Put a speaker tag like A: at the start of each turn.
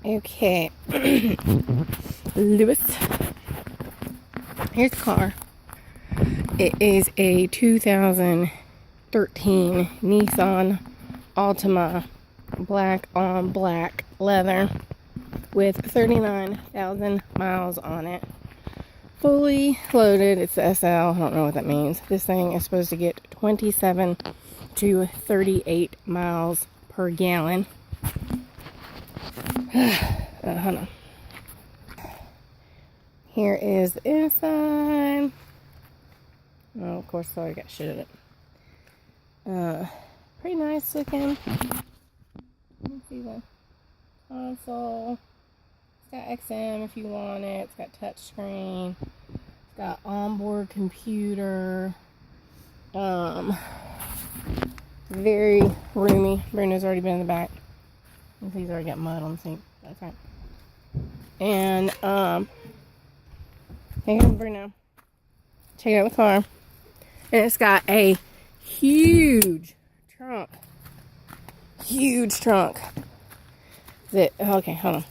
A: Okay. Lewis. Here's the car. It is a 2013 Nissan Altima, black on black leather, with 39,000 miles on it. Fully loaded. It's the SL. I don't know what that means. This thing is supposed to get 27 to 38 miles per gallon. Hold on. Here is the inside. Oh, of course, I already got shit in it. Pretty nice looking. Let's see the console. It's got XM if you want it. It's got touchscreen. It's got onboard computer. Very roomy. Bruno's already been in the back. He's already got mud on the seat. That's right. And here's Bruno. Check out the car. And it's got a huge trunk. Huge trunk. Okay, hold on.